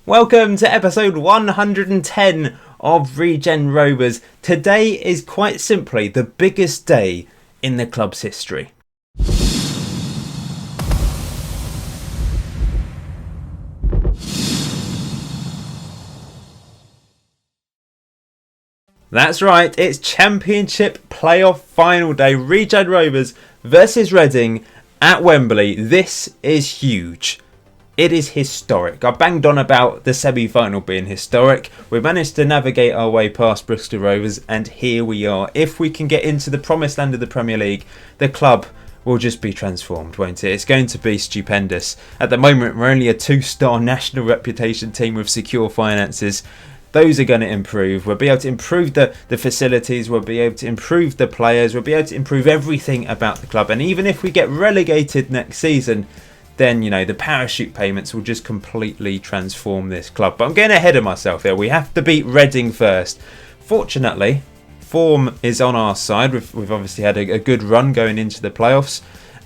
Welcome to episode 110 of Regen Rovers. Today is quite simply the biggest day in the club's history. That's right, it's Championship Playoff Final Day. Regen Rovers versus Reading at Wembley. This is huge. It is historic. I banged on about the semi-final being historic. We managed to navigate our way past Bristol Rovers and here we are. If we can get into the promised land of the Premier League, the club will just be transformed, won't it? It's going to be stupendous. At the moment, we're only a 2-star national reputation team with secure finances. Those are going to improve. We'll be able to improve the facilities. We'll be able to improve the players. We'll be able to improve everything about the club. And even if we get relegated next season, then, you know, the parachute payments will just completely transform this club. But I'm getting ahead of myself here. We have to beat Reading first. Fortunately, form is on our side. We've obviously had a good run going into the playoffs.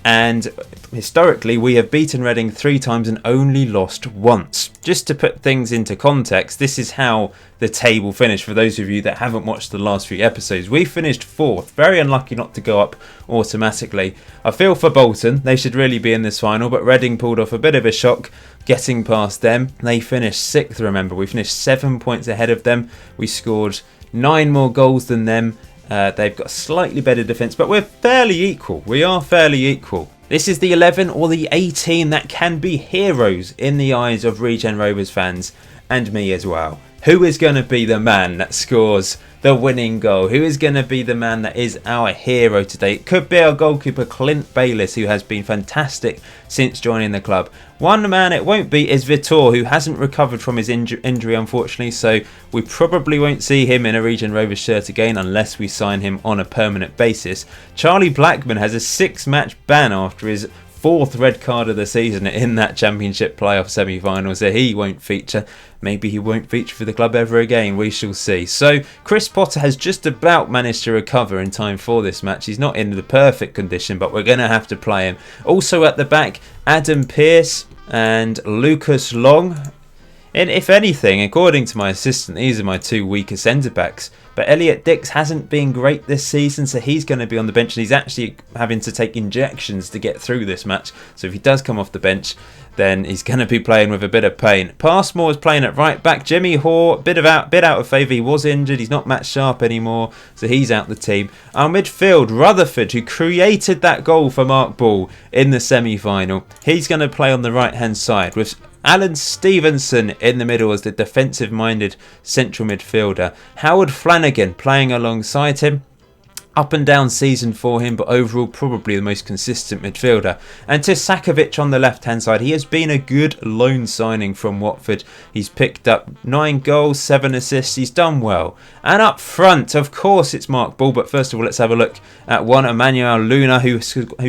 And historically, we have beaten Reading 3 times and only lost once. Just to put things into context, this is how the table finished. For those of you that haven't watched the last few episodes, we finished 4th. Very unlucky not to go up automatically. I feel for Bolton. They should really be in this final, but Reading pulled off a bit of a shock getting past them. They finished 6th, remember. We finished 7 points ahead of them. We scored 9 more goals than them. They've got a slightly better defence, but we're fairly equal. We are fairly equal. This is the 11 or the 18 that can be heroes in the eyes of Regen Rovers fans and me as well. Who is going to be the man that scores the winning goal? Who is going to be the man that is our hero today? It could be our goalkeeper Clint Bayliss, who has been fantastic since joining the club. One man it won't be is Vitor, who hasn't recovered from his injury unfortunately, so we probably won't see him in a Regen Rovers shirt again unless we sign him on a permanent basis. Charlie Blackman has a 6-match ban after his 4th red card of the season in that Championship playoff semi-final, so he won't feature. Maybe he won't feature for the club ever again, we shall see. So Chris Potter has just about managed to recover in time for this match. He's not in the perfect condition, but we're going to have to play him. Also at the back, Adam Pearce and Lucas Long. And if anything, according to my assistant, these are my 2 weaker centre-backs. But Elliot Dix hasn't been great this season, so he's going to be on the bench. And he's actually having to take injections to get through this match. So if he does come off the bench, then he's going to be playing with a bit of pain. Passmore is playing at right back. Jimmy Hoare, bit out of favour. He was injured. He's not match sharp anymore, so he's out the team. Our midfield, Rutherford, who created that goal for Mark Ball in the semi-final. He's going to play on the right-hand side with Alan Stevenson in the middle as the defensive-minded central midfielder. Howard Flanagan playing alongside him. Up and down season for him, but overall probably the most consistent midfielder. And Tisakovic on the left-hand side. He has been a good loan signing from Watford. He's picked up 9 goals, 7 assists. He's done well. And up front, of course, it's Mark Ball. But first of all, let's have a look at one Emmanuel Luna, who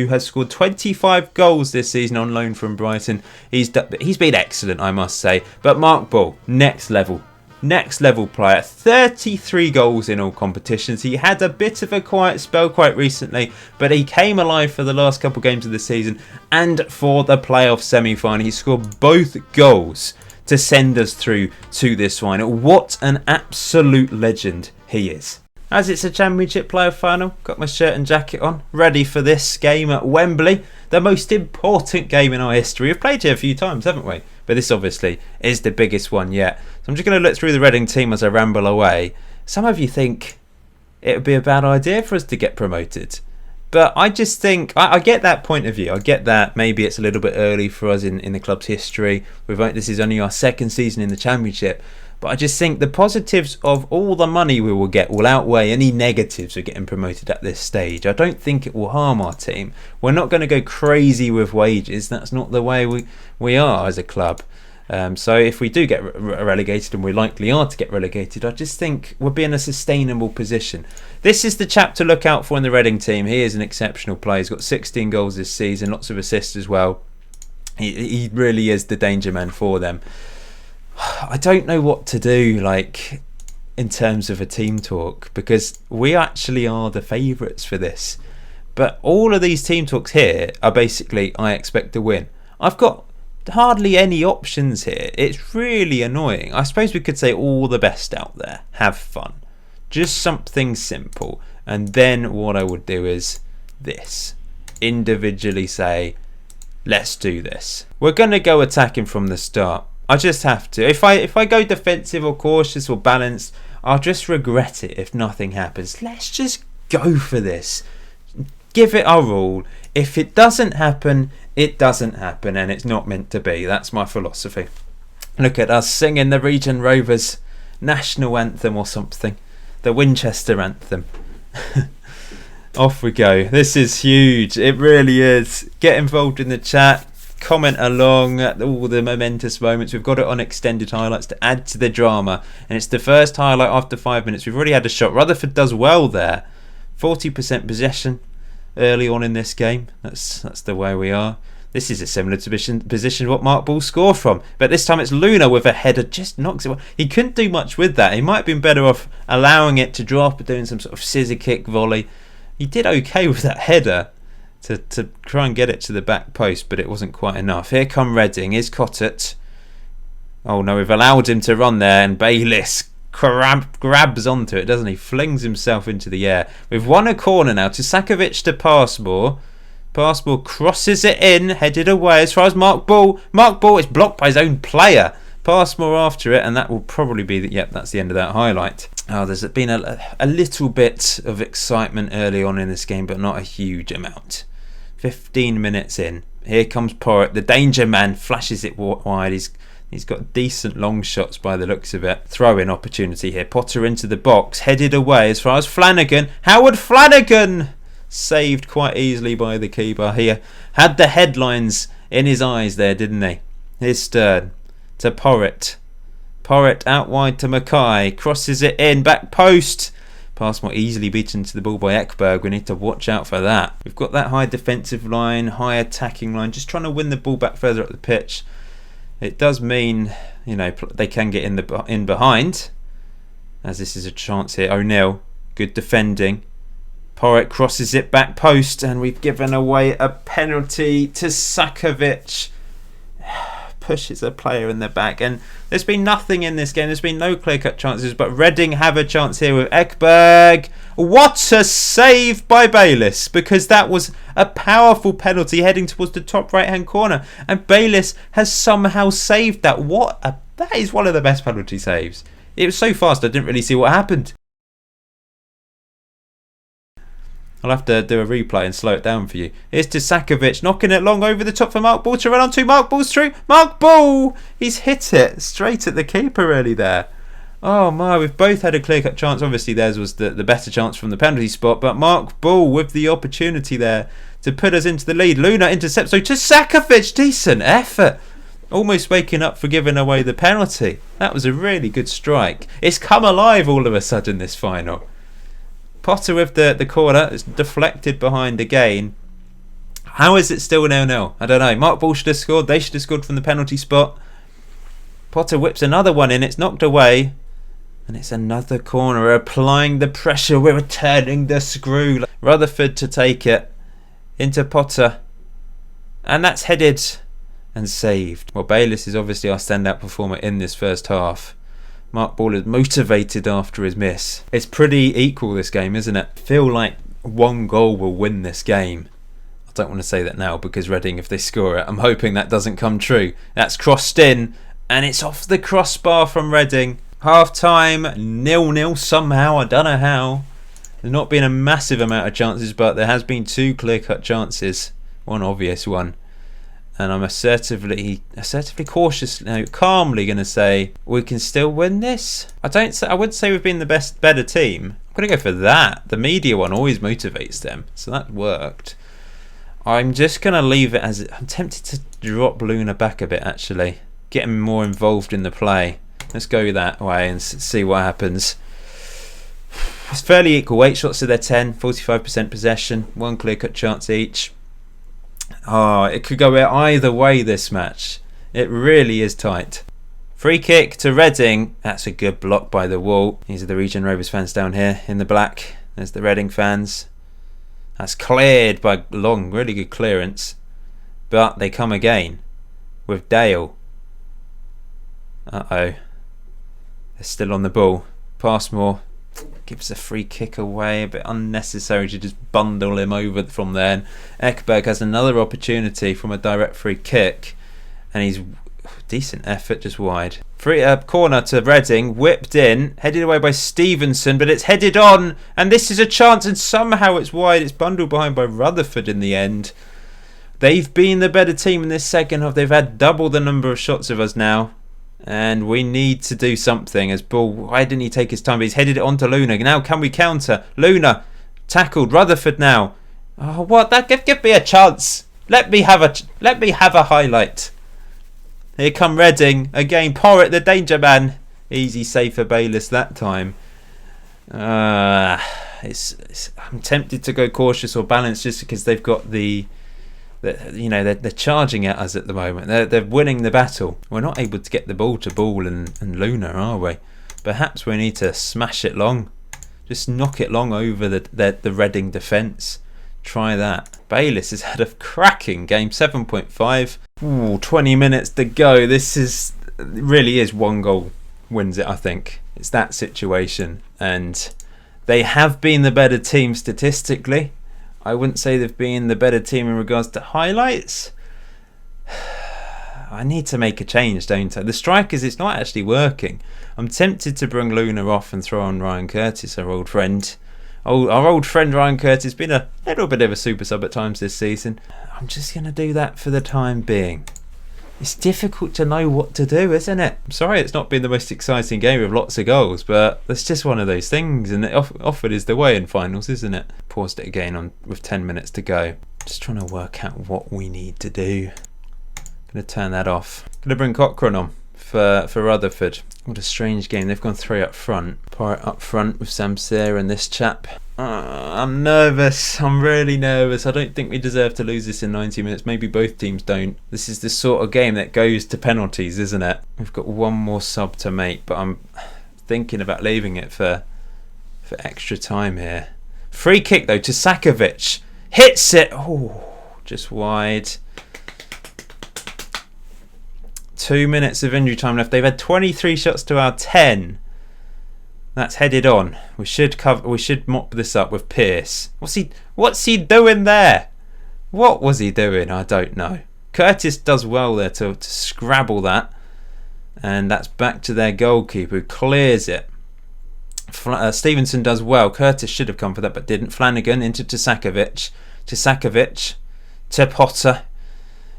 has scored 25 goals this season on loan from Brighton. He's been excellent, I must say. But Mark Ball, next level player. 33 goals in all competitions. He had a bit of a quiet spell quite recently, but he came alive for the last couple games of the season and for the playoff semi-final. He scored both goals to send us through to this final. What an absolute legend he is. As it's a Championship playoff final, got my shirt and jacket on, ready for this game at Wembley. The most important game in our history. We've played here a few times, haven't we? But this obviously is the biggest one yet. So I'm just going to look through the Reading team as I ramble away. Some of you think it would be a bad idea for us to get promoted. But I just think, I get that point of view. I get that maybe it's a little bit early for us in the club's history. This is only our 2nd season in the Championship. But I just think the positives of all the money we will get will outweigh any negatives of getting promoted at this stage. I don't think it will harm our team. We're not going to go crazy with wages. That's not the way we are as a club. So if we do get relegated, and we likely are to get relegated, I just think we'll be in a sustainable position. This is the chap to look out for in the Reading team. He is an exceptional player. He's got 16 goals this season, lots of assists as well. He really is the danger man for them. I don't know what to do, in terms of a team talk, because we actually are the favourites for this. But all of these team talks here are basically, I expect to win. I've got hardly any options here. It's really annoying. I suppose we could say all the best out there. Have fun. Just something simple. And then what I would do is this. Individually say, let's do this. We're going to go attacking from the start. I just have to. If I go defensive or cautious or balanced, I'll just regret it if nothing happens. Let's just go for this. Give it our all. If it doesn't happen, it doesn't happen, and it's not meant to be. That's my philosophy. Look at us singing the Regen Rovers national anthem or something. The Winchester anthem. Off we go. This is huge. It really is. Get involved in the chat. Comment along at all the momentous moments. We've got it on extended highlights to add to the drama. And it's the first highlight after 5 minutes. We've already had a shot. Rutherford does well there. 40% possession early on in this game. That's the way we are. This is a similar position to what Mark Ball scored from. But this time it's Luna with a header. Just knocks it. He couldn't do much with that. He might have been better off allowing it to drop or doing some sort of scissor kick volley. He did okay with that header to try and get it to the back post, but it wasn't quite enough. Here come Reading. Here's Cottet. Oh no, we've allowed him to run there, and Bayliss grabs onto it, doesn't he? Flings himself into the air. We've won a corner now. To Sakovic to Passmore. Passmore crosses it in, headed away as far as Mark Ball. Mark Ball is blocked by his own player. Passmore after it, and that will probably be yep, that's the end of that highlight. Oh, there's been a little bit of excitement early on in this game, but not a huge amount. 15 minutes in. Here comes Porritt, the danger man, flashes it wide. He's got decent long shots by the looks of it. Throw-in opportunity here. Potter into the box, headed away as far as Flanagan. Howard Flanagan! Saved quite easily by the keeper here. Had the headlines in his eyes there, didn't he? Here's Stern to Porritt. Porritt out wide to Mackay. Crosses it in. Back post. Passmore easily beaten to the ball by Ekberg. We need to watch out for that. We've got that high defensive line, high attacking line. Just trying to win the ball back further up the pitch. It does mean, you know, they can get in behind. As this is a chance here. O'Neill. Good defending. Porritt crosses it back post. And we've given away a penalty to Sakovic. Pushes a player in the back, and there's been nothing in this game. There's been no clear-cut chances, but Reading have a chance here with Ekberg. What a save by Bayliss, because that was a powerful penalty heading towards the top right-hand corner, and Bayliss has somehow saved that. That is one of the best penalty saves. It was so fast I didn't really see what happened. I'll have to do a replay and slow it down for you. Here's to Sakovic, knocking it long over the top for Mark Ball to run onto. Mark Ball's through. Mark Ball! He's hit it straight at the keeper really there. Oh my, we've both had a clear-cut chance. Obviously theirs was the better chance from the penalty spot, but Mark Ball with the opportunity there to put us into the lead. Luna intercepts, so to Sakovic, decent effort. Almost waking up for giving away the penalty. That was a really good strike. It's come alive all of a sudden, this final. Potter with the corner. It's deflected behind again. How is it still 0-0? I don't know. Mark Ball should have scored. They should have scored from the penalty spot. Potter whips another one in. It's knocked away. And it's another corner. Applying the pressure. We're turning the screw. Rutherford to take it. Into Potter. And that's headed and saved. Well, Bayliss is obviously our standout performer in this first half. Mark Ball is motivated after his miss. It's pretty equal, this game, isn't it? I feel like one goal will win this game. I don't want to say that now because Reading, if they score it, I'm hoping that doesn't come true. That's crossed in and it's off the crossbar from Reading. Half time, 0-0 somehow. I don't know how. There's not been a massive amount of chances, but there has been two clear-cut chances. One obvious one. And I'm assertively cautious, calmly going to say we can still win this. I wouldn't say we've been the better team. I'm going to go for that. The media one always motivates them, so that worked. I'm just going to leave it as I'm tempted to drop Luna back a bit actually, get him more involved in the play. Let's go that way and see what happens. It's fairly equal. 8 shots to their 10, 45% possession, one clear-cut chance each. Oh, it could go either way this match. It really is tight. Free kick to Reading. That's a good block by the wall. These are the Regen Rovers fans down here in the black. There's the Reading fans. That's cleared by Long. Really good clearance. But they come again. with Dale. Uh-oh. They're still on the ball. Passmore gives a free kick away. A bit unnecessary to just bundle him over from there. And Ekberg has another opportunity from a direct free kick. And he's... decent effort, just wide. Free corner to Reading, whipped in, headed away by Stevenson, but it's headed on, and this is a chance, and somehow it's wide. It's bundled behind by Rutherford in the end. They've been the better team in this second half. They've had double the number of shots of us now, and we need to do something. As Bull, why didn't he take his time? But he's headed it on to Luna. Now can we counter? Luna tackled Rutherford now. Oh, what? That give me a chance. Let me have a highlight. Here come Reading again. Porritt, the danger man. Easy save for Bayliss that time. I'm tempted to go cautious or balanced just because they've got they're charging at us at the moment. They're winning the battle. We're not able to get the ball to Ball and Luna, are we? Perhaps we need to smash it long. Just knock it long over the Reading defence. Try that. Bayliss has had a cracking game. 7.5. Ooh, 20 minutes to go. This really is one goal wins it, I think. It's that situation. And they have been the better team statistically. I wouldn't say they've been the better team in regards to highlights. I need to make a change, don't I? The strikers, it's not actually working. I'm tempted to bring Luna off and throw on Ryan Curtis, our old friend. Our old friend Ryan Curtis, been a little bit of a super sub at times this season. I'm just going to do that for the time being. It's difficult to know what to do, isn't it? I'm sorry it's not been the most exciting game with lots of goals, but it's just one of those things, and often is the way in finals, isn't it? Paused it again with 10 minutes to go. Just trying to work out what we need to do. Going to turn that off. Going to bring Cochrane on for Rutherford. What a strange game. They've gone 3 up front. Porritt up front with Samsir and this chap. I'm nervous. I'm really nervous. I don't think we deserve to lose this in 90 minutes. Maybe both teams don't. This is the sort of game that goes to penalties, isn't it? We've got one more sub to make, but I'm thinking about leaving it for extra time here. Free kick though to Sakovic. Hits it. Oh, just wide. 2 minutes of injury time left. They've had 23 shots to our 10. That's headed on. We should mop this up with Pearce. What's he doing there? What was he doing? I don't know. Curtis does well there to scrabble that, and that's back to their goalkeeper who clears it. Stevenson does well. Curtis should have come for that but didn't. Flanagan into Sakovic. To Potter,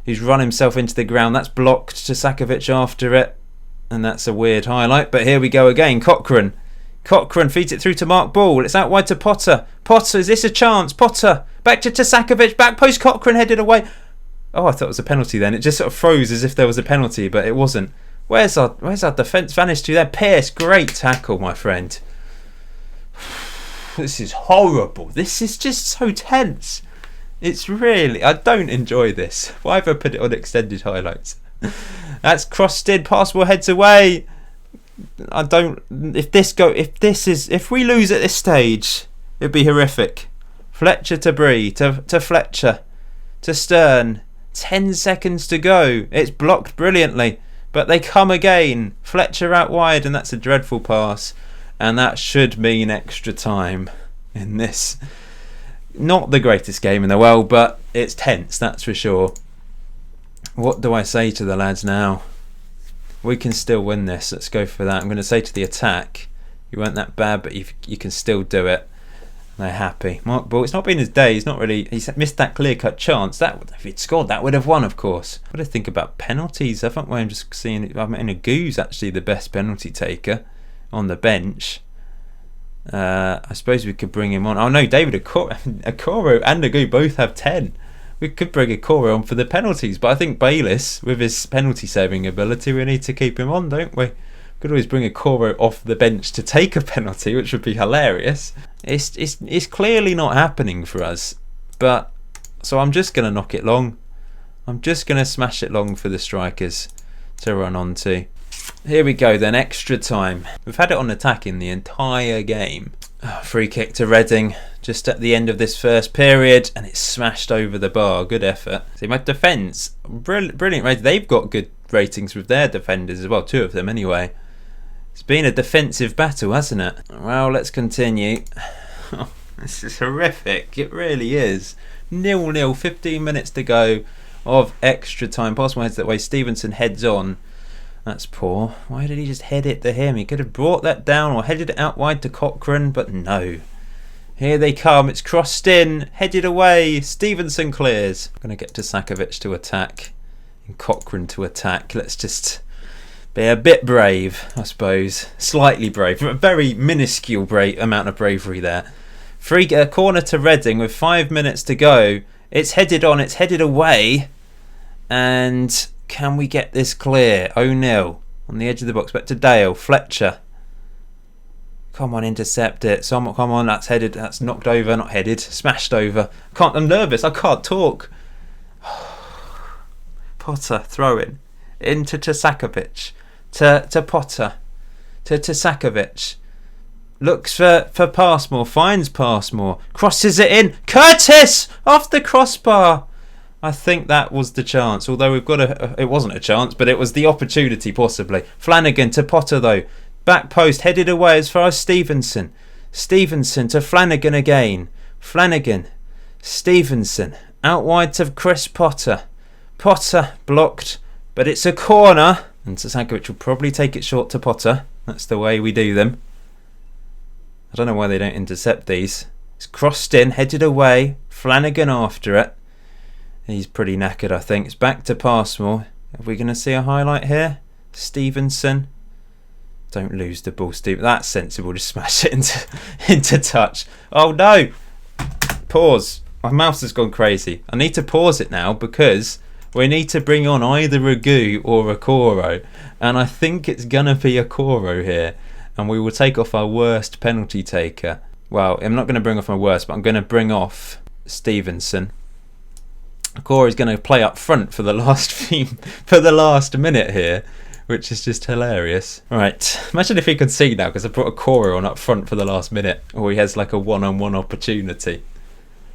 who's run himself into the ground. That's blocked. Sakovic after it, and that's a weird highlight. But here we go again. Cochrane feeds it through to Mark Ball. It's out wide to Potter. Potter, is this a chance? Potter back to Sakovic. Back post. Cochrane headed away. Oh, I thought it was a penalty then. It just sort of froze as if there was a penalty, but it wasn't. Where's our defence vanished to there? Pearce, great tackle, my friend. This is horrible. This is just so tense. It's really... I don't enjoy this. Why have I put it on extended highlights? That's crossed in. Passmore heads away. I don't... If we lose at this stage, it'd be horrific. Fletcher to Bree. To Fletcher. To Stern. 10 seconds to go. It's blocked brilliantly. But they come again. Fletcher out wide, and that's a dreadful pass. And that should mean extra time in this. Not the greatest game in the world, but it's tense, that's for sure. What do I say to the lads now? We can still win this. Let's go for that. I'm going to say to the attack, you weren't that bad, but you can still do it. They're happy. Mark Ball, it's not been his day. He's missed that clear-cut chance. If he'd scored, that would have won, of course. What do I think about penalties? I think I'm just seeing... Agu's actually the best penalty taker on the bench. I suppose we could bring him on. Oh no, David Okoro and Agu both have 10. We could bring Okoro on for the penalties, but I think Bayliss, with his penalty saving ability, we need to keep him on, don't we? Could always bring Okoro off the bench to take a penalty, which would be hilarious. It's clearly not happening for us, but so I'm just gonna knock it long. I'm just gonna smash it long for the strikers to run onto. Here we go then, extra time. We've had it on attack in the entire game. Free kick to Reading just at the end of this first period, and it's smashed over the bar. Good effort. See, my defence, brilliant rating. They've got good ratings with their defenders as well, 2 of them anyway. It's been a defensive battle, hasn't it? Well, let's continue. This is horrific. It really is. 0-0, 15 minutes to go of extra time. Passmore heads that way. Stevenson heads on. That's poor. Why did he just head it to him? He could have brought that down or headed it out wide to Cochrane, but no. Here they come. It's crossed in, headed away. Stevenson clears. Going to get to Sakovic to attack and Cochrane to attack. Let's just be a bit brave, I suppose. Slightly brave. A very minuscule amount of bravery there. Free corner to Reading with 5 minutes to go. It's headed on. It's headed away. And can we get this clear? O'Neill on the edge of the box. Back to Dale. Fletcher. Come on, intercept it. Come on, that's headed. That's knocked over, not headed. Smashed over. I'm nervous. I can't talk. Potter throwing into Sakovic. To Potter. To Sakovic. Looks for Passmore. Finds Passmore. Crosses it in. Curtis off the crossbar. I think that was the chance. Although we've got it wasn't a chance, but it was the opportunity possibly. Flanagan to Potter though. Back post headed away as far as Stevenson. Stevenson to Flanagan again. Flanagan. Stevenson. Out wide to Chris Potter. Potter blocked, but it's a corner. And Sakovic will probably take it short to Potter. That's the way we do them. I don't know why they don't intercept these. It's crossed in, headed away. Flanagan after it. He's pretty knackered, I think. It's back to Passmore. Are we going to see a highlight here? Stevenson. Don't lose the ball, Steve. That's sensible. Just smash it into touch. Oh no! Pause. My mouse has gone crazy. I need to pause it now because we need to bring on either a Gu or a Koro. And I think it's going to be a Koro here. And we will take off our worst penalty taker. Well, I'm not going to bring off my worst, but I'm going to bring off Stevenson. Corey's going to play up front for the last minute here, which is just hilarious. Right, imagine if he could see now because I brought a Corey on up front for the last minute, or he has like a one-on-one opportunity.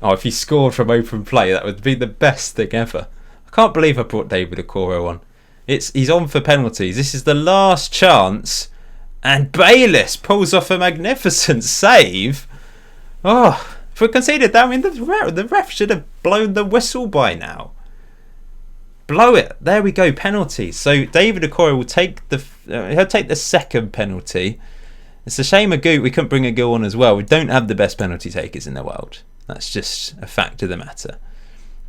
Oh, if he scored from open play, that would be the best thing ever. I can't believe I brought David Okoro on. He's on for penalties. This is the last chance. And Bayliss pulls off a magnificent save. Oh, if we conceded that, I mean, the ref should have blown the whistle by now. Blow it. There we go, penalties. So David Okoro will take he'll take the second penalty. It's a shame we couldn't bring a goal on as well. We don't have the best penalty takers in the world. That's just a fact of the matter.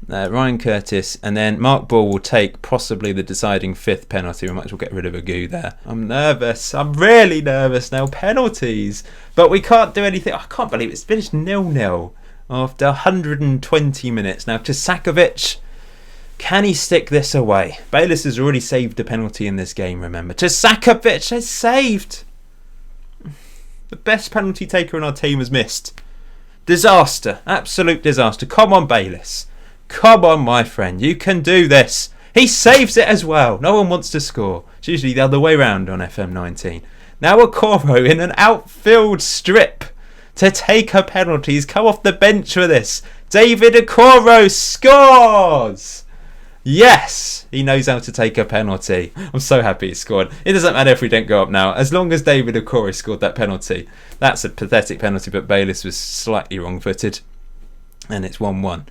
Ryan Curtis, and then Mark Ball will take possibly the deciding 5th penalty. We might as well get rid of a Gu there. I'm nervous. I'm really nervous now. Penalties. But we can't do anything. I can't believe it's finished 0-0 after 120 minutes. Now to Sakovic. Can he stick this away? Bayliss has already saved a penalty in this game, remember. To Sakovic has saved. The best penalty taker on our team has missed. Disaster. Absolute disaster. Come on, Bayliss. Come on, my friend, you can do this. He saves it as well. No one wants to score. It's usually the other way round on FM19. Now Okoro in an outfield strip to take a penalty. He's come off the bench for this. David Okoro scores! Yes, he knows how to take a penalty. I'm so happy he scored. It doesn't matter if we don't go up now. As long as David Okoro scored that penalty. That's a pathetic penalty, but Bayliss was slightly wrong-footed. And it's 1-1.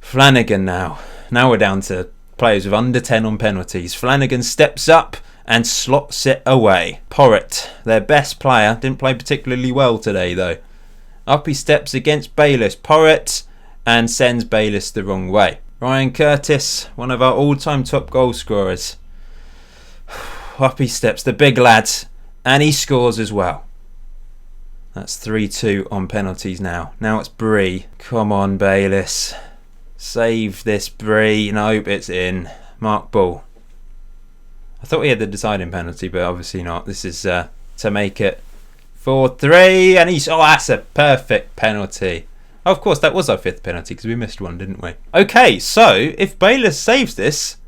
Flanagan now. Now we're down to players with under 10 on penalties. Flanagan steps up and slots it away. Porritt, their best player, didn't play particularly well today though. Up he steps against Bayliss. Porritt and sends Bayliss the wrong way. Ryan Curtis, one of our all-time top goal scorers. Up he steps, the big lad, and he scores as well. That's 3-2 on penalties now. Now it's Bree. Come on, Bayliss. Save this, Bree. Nope, it's in. Mark Ball. I thought we had the deciding penalty, but obviously not. This is to make it 4-3. And that's a perfect penalty. Oh, of course, that was our 5th penalty because we missed one, didn't we? Okay, so if Bayliss saves this,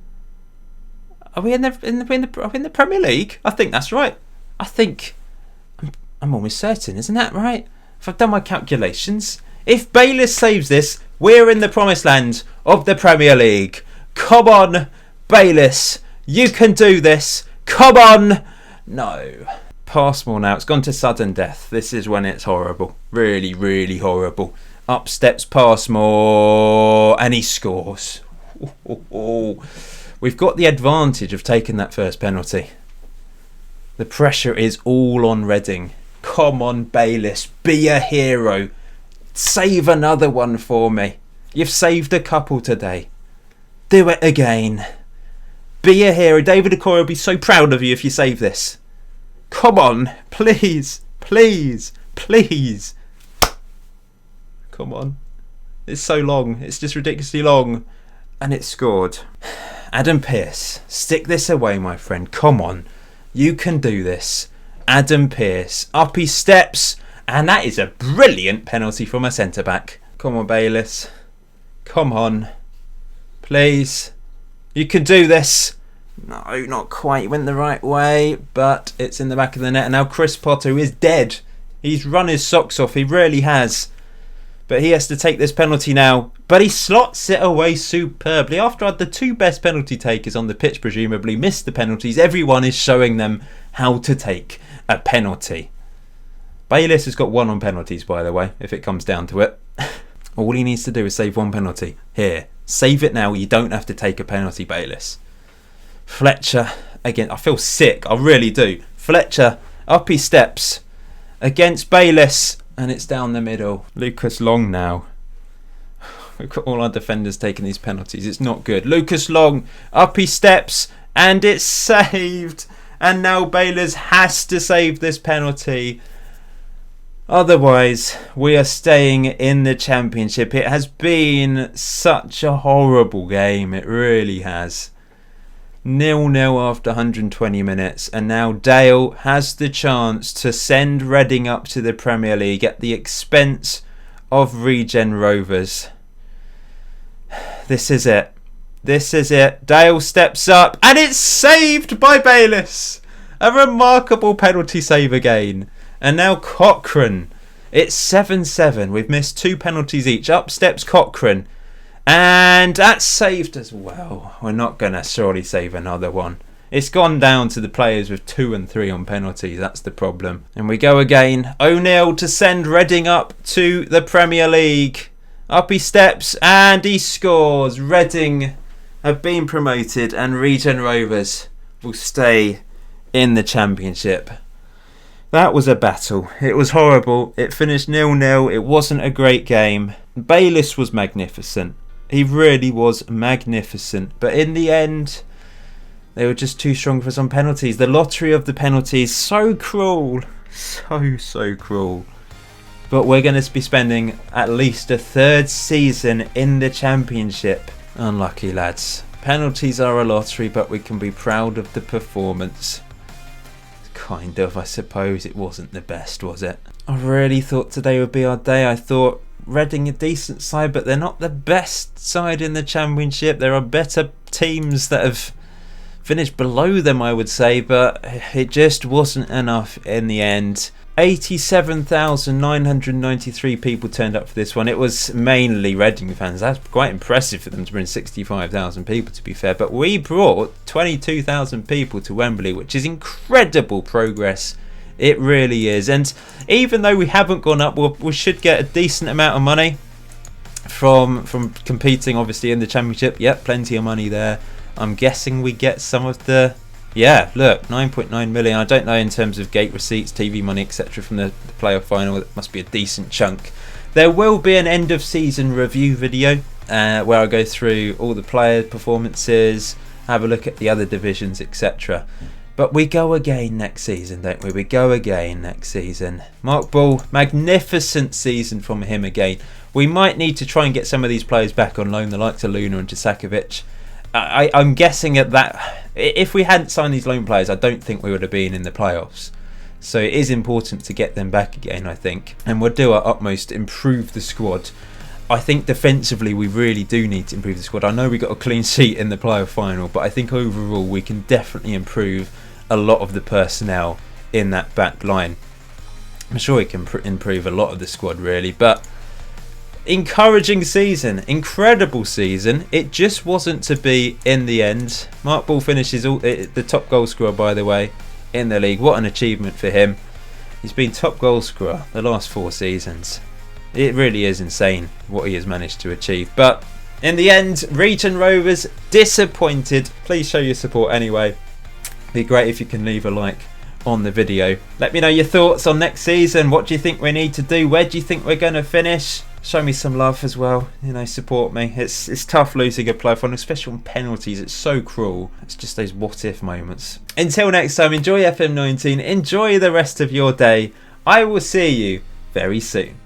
are we in the Premier League? I think that's right. I'm almost certain, isn't that right? if I've done my calculations, if Bayliss saves this, we're in the promised land of the Premier League. Come on, Bayliss. You can do this. Come on. No. Passmore now. It's gone to sudden death. This is when it's horrible. Really, really horrible. Up steps Passmore. And he scores. We've got the advantage of taking that first penalty. The pressure is all on Reading. Come on, Bayliss. Be a hero. Save another one for me. You've saved a couple today. Do it again. Be a hero. David Okoye will be so proud of you if you save this. Come on. Please. Please. Please. Come on. It's so long. It's just ridiculously long. And it's scored. Adam Pearce. Stick this away, my friend. Come on. You can do this. Adam Pearce. Up he steps. And that is a brilliant penalty from a centre-back. Come on, Bayliss. Come on. Please. You can do this. No, not quite. Went the right way, but it's in the back of the net. And now Chris Potter, who is dead. He's run his socks off. He really has. But he has to take this penalty now. But he slots it away superbly. After the two best penalty takers on the pitch presumably missed the penalties, everyone is showing them how to take a penalty. Bayliss has got one on penalties, by the way, if it comes down to it. All he needs to do is save one penalty. Here, save it now. You don't have to take a penalty, Bayliss. Fletcher, again, I feel sick. I really do. Fletcher, up he steps against Bayliss, and it's down the middle. Lucas Long now. We've got all our defenders taking these penalties. It's not good. Lucas Long, up he steps, and it's saved. And now Bayliss has to save this penalty. Otherwise, we are staying in the Championship. It has been such a horrible game. It really has. 0-0 after 120 minutes. And now Dale has the chance to send Reading up to the Premier League at the expense of Regen Rovers. This is it. This is it. Dale steps up. And it's saved by Bayliss. A remarkable penalty save again. And now Cochrane. It's 7-7. We've missed two penalties each. Up steps Cochrane. And that's saved as well. We're not going to surely save another one. It's gone down to the players with 2 and 3 on penalties. That's the problem. And we go again. O'Neill to send Reading up to the Premier League. Up he steps and he scores. Reading have been promoted and Regen Rovers will stay in the Championship. That was a battle. It was horrible. It finished 0-0. It wasn't a great game. Bayliss was magnificent. He really was magnificent. But in the end, they were just too strong for some penalties. The lottery of the penalties, so cruel. So cruel. But we're going to be spending at least a third season in the Championship. Unlucky lads. Penalties are a lottery, but we can be proud of the performance. Kind of, I suppose. It wasn't the best, was it? I really thought today would be our day. I thought Reading a decent side, but they're not the best side in the Championship. There are better teams that have finished below them, I would say, but it just wasn't enough in the end. 87,993 people turned up for this one. It was mainly Reading fans. That's quite impressive for them to bring 65,000 people, to be fair. But we brought 22,000 people to Wembley, which is incredible progress. It really is. And even though we haven't gone up, we should get a decent amount of money from competing, obviously, in the Championship. Yep, plenty of money there. I'm guessing we get some of the... Yeah, look, 9.9 million. I don't know in terms of gate receipts, TV money, etc. from the playoff final. It must be a decent chunk. There will be an end of season review video where I go through all the player performances, have a look at the other divisions, etc. But we go again next season, don't we? We go again next season. Mark Ball, magnificent season from him again. We might need to try and get some of these players back on loan, the likes of Luna and Tasakovic. I'm guessing at that, if we hadn't signed these loan players, I don't think we would have been in the playoffs. So it is important to get them back again, I think. And we'll do our utmost to improve the squad. I think defensively we really do need to improve the squad. I know we got a clean sheet in the playoff final, but I think overall we can definitely improve a lot of the personnel in that back line. I'm sure he can improve a lot of the squad really, but encouraging season, incredible season. It just wasn't to be in the end. Mark Ball finishes the top goal scorer, by the way, in the league. What an achievement for him. He's been top goal scorer the last 4 seasons. It really is insane what he has managed to achieve. But in the end, Regen Rovers disappointed. Please show your support anyway. Be great if you can leave a like on the video. Let me know your thoughts on next season. What do you think we need to do? Where do you think we're going to finish? Show me some love as well. You know, support me. It's tough losing a playoff one, especially on penalties. It's so cruel. It's just those what if moments. Until next time, enjoy FM19. Enjoy the rest of your day. I will see you very soon.